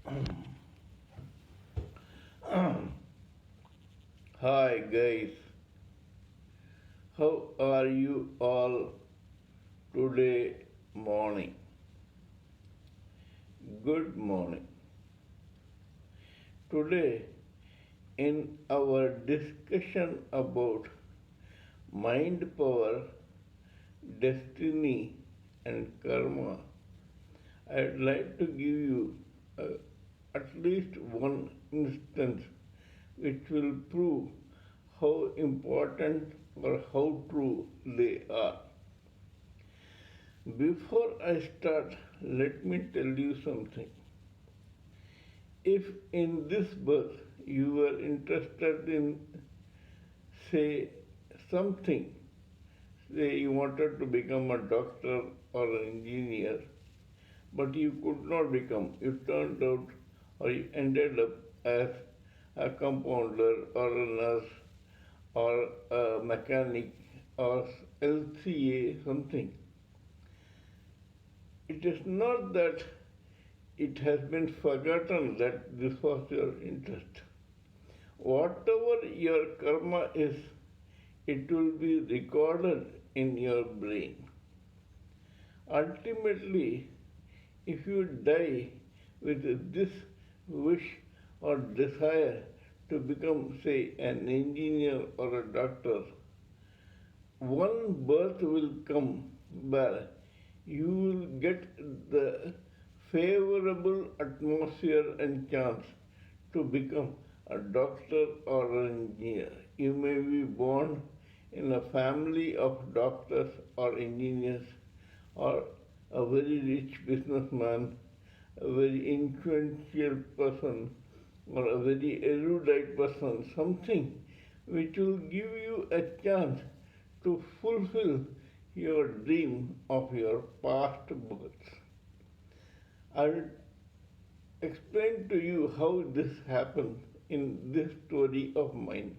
Hi guys, how are you all today morning? Good morning. Today, in our discussion about mind power, destiny, and karma, I'd like to give you uh, at least one instance which will prove how important or how true they are. Before I start, let me tell you something. If in this birth you were interested in, say, something, say you wanted to become a doctor or an engineer, but you could not become, you turned out or you ended up as a compounder or a nurse or a mechanic or LCA something. It is not that it has been forgotten that this was your interest. Whatever your karma is, it will be recorded in your brain. Ultimately, if you die with this wish or desire to become, say, an engineer or a doctor, one birth will come where you will get the favorable atmosphere and chance to become a doctor or an engineer. You may be born in a family of doctors or engineers or a very rich businessman, a very influential person, or a very erudite person, something which will give you a chance to fulfill your dream of your past births. I'll explain to you how this happened in this story of mine.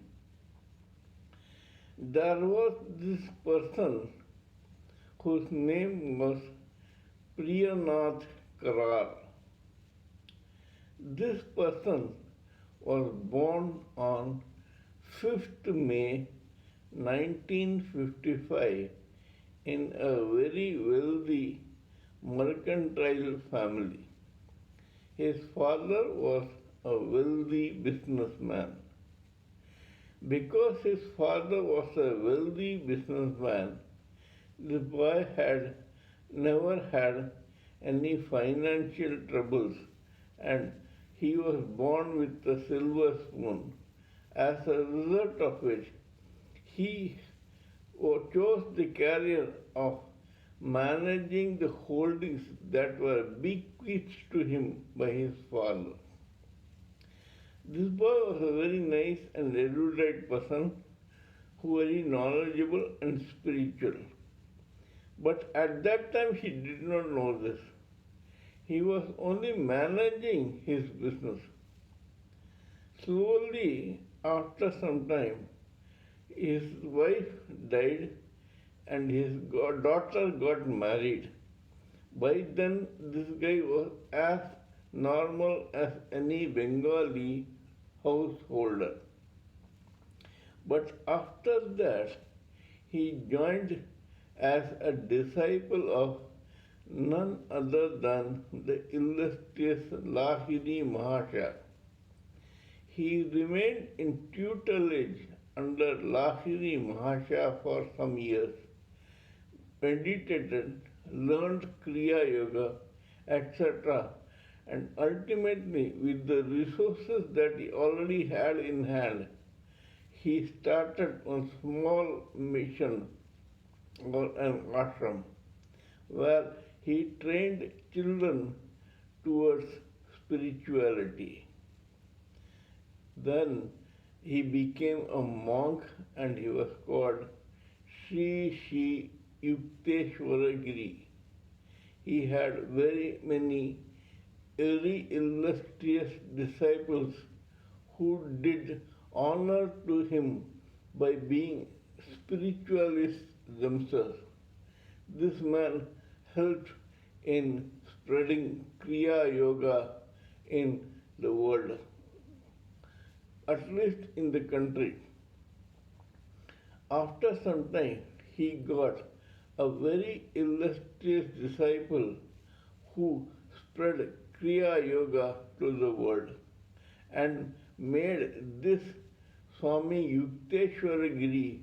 There was this person whose name was Priyanath Karar. This person was born on 5th May 1955 in a very wealthy mercantile family. His father was a wealthy businessman. Because his father was a wealthy businessman, the boy had never had any financial troubles and he was born with a silver spoon. As a result of which, he chose the career of managing the holdings that were bequeathed to him by his father. This boy was a very nice and erudite person who was very knowledgeable and spiritual. But at that time he did not know this. He was only managing his business. Slowly, after some time, his wife died and his daughter got married. By then, this guy was as normal as any Bengali householder. But after that, he joined as a disciple of none other than the illustrious Lahiri Mahasaya. He remained in tutelage under Lahiri Mahasaya for some years, meditated, learned Kriya Yoga, etc. And ultimately, with the resources that he already had in hand, he started a small mission or an ashram where he trained children towards spirituality. Then he became a monk and he was called Sri Yukteshwar. He had very many very illustrious disciples who did honor to him by being spiritualists themselves. This man helped in spreading Kriya Yoga in the world, at least in the country. After some time, he got a very illustrious disciple who spread Kriya Yoga to the world and made this Swami Yukteshwar Giri,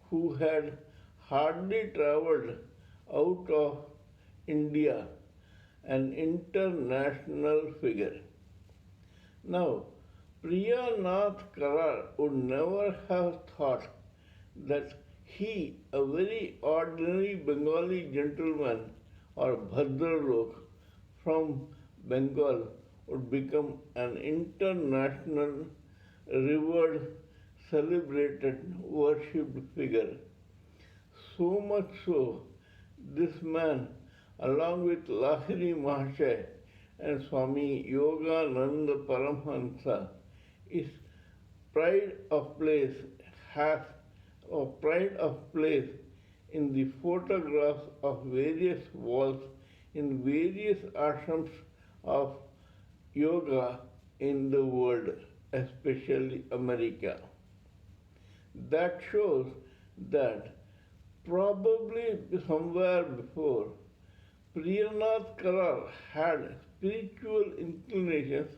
who had hardly travelled out of India, an international figure. Now, Priyanath Karar would never have thought that he, a very ordinary Bengali gentleman or Bhadralok from Bengal, would become an international, revered, celebrated, worshipped figure. So much so, this man, along with Lahiri Mahasaya and Swami Yogananda Paramhansa, is pride of place has a pride of place in the photographs of various walls in various ashrams of yoga in the world, especially America. That shows that probably somewhere before Priyanath Karar had spiritual inclinations,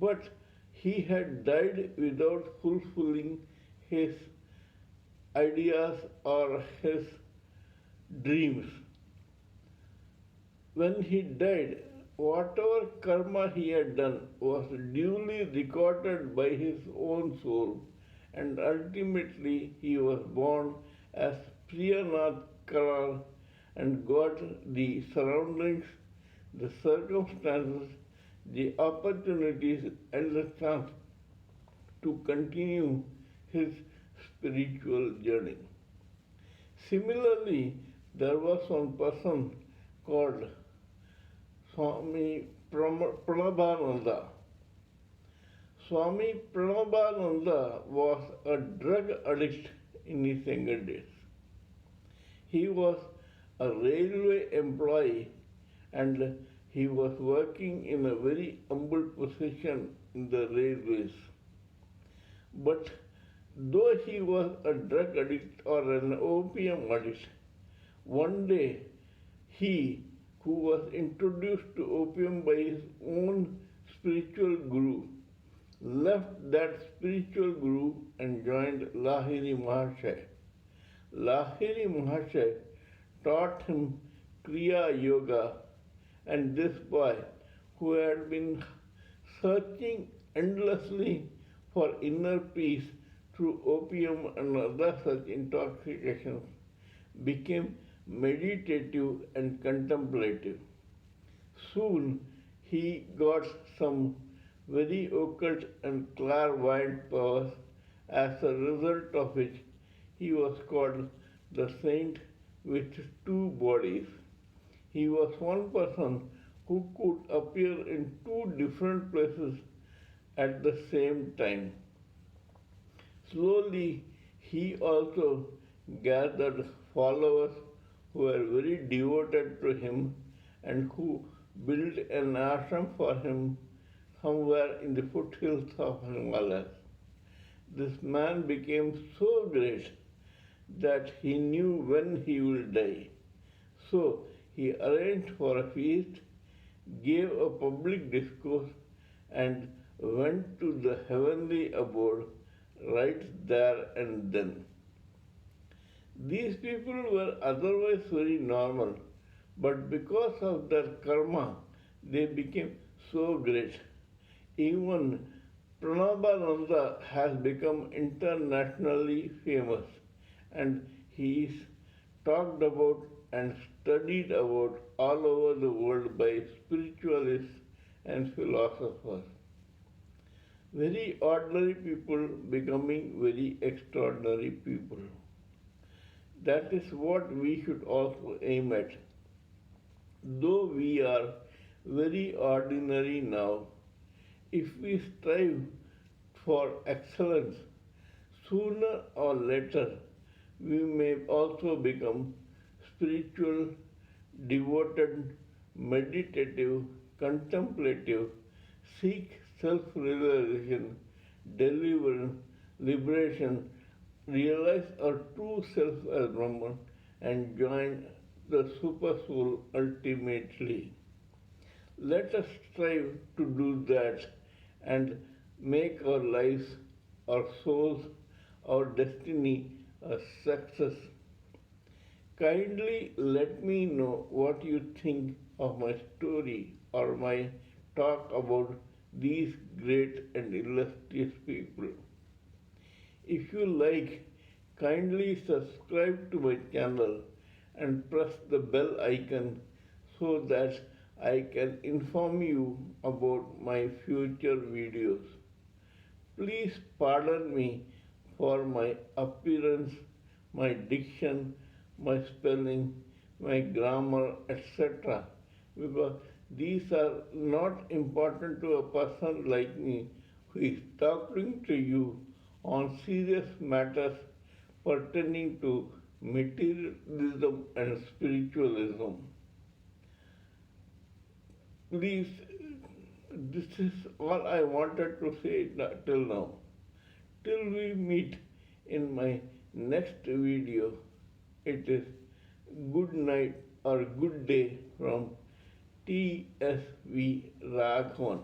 but he had died without fulfilling his ideas or his dreams. When he died, whatever karma he had done was duly recorded by his own soul, and ultimately he was born as Priyanath Karar and got the surroundings, the circumstances, the opportunities, and the chance to continue his spiritual journey. Similarly, there was one person called Swami Pranabananda. Swami Pranabananda was a drug addict in his younger days. He was a railway employee and he was working in a very humble position in the railways. But though he was a drug addict or an opium addict, one day he, who was introduced to opium by his own spiritual guru, left that spiritual guru and joined Lahiri Mahasaya. Lahiri Mahasaya taught him Kriya Yoga, and this boy, who had been searching endlessly for inner peace through opium and other such intoxications, became meditative and contemplative. Soon he got some very occult and clairvoyant powers, as a result of which he was called the saint with two bodies. He was one person who could appear in two different places at the same time. Slowly, he also gathered followers who were very devoted to him and who built an ashram for him somewhere in the foothills of Himalayas. This man became so great that he knew when he will die. So he arranged for a feast, gave a public discourse, and went to the heavenly abode right there and then. These people were otherwise very normal, but because of their karma, they became so great. Even Pranabananda has become internationally famous, and he is talked about and studied about all over the world by spiritualists and philosophers. Very ordinary people becoming very extraordinary people. That is what we should also aim at. Though we are very ordinary now, if we strive for excellence, sooner or later we may also become spiritual, devoted, meditative, contemplative, Seek self-realization, deliverance, liberation, realize our true self as Brahman, and join the super soul ultimately. Let us strive to do that and make our lives, our souls, our destiny a success. Kindly let me know what you think of my story or my talk about these great and illustrious people. If you like, kindly subscribe to my channel and press the bell icon so that I can inform you about my future videos. Please pardon me for my appearance, my diction, my spelling, my grammar, etc. because these are not important to a person like me who is talking to you on serious matters pertaining to materialism and spiritualism. Please, this is all I wanted to say till now. Till we meet in my next video, it is good night or good day from TSV Raghavan.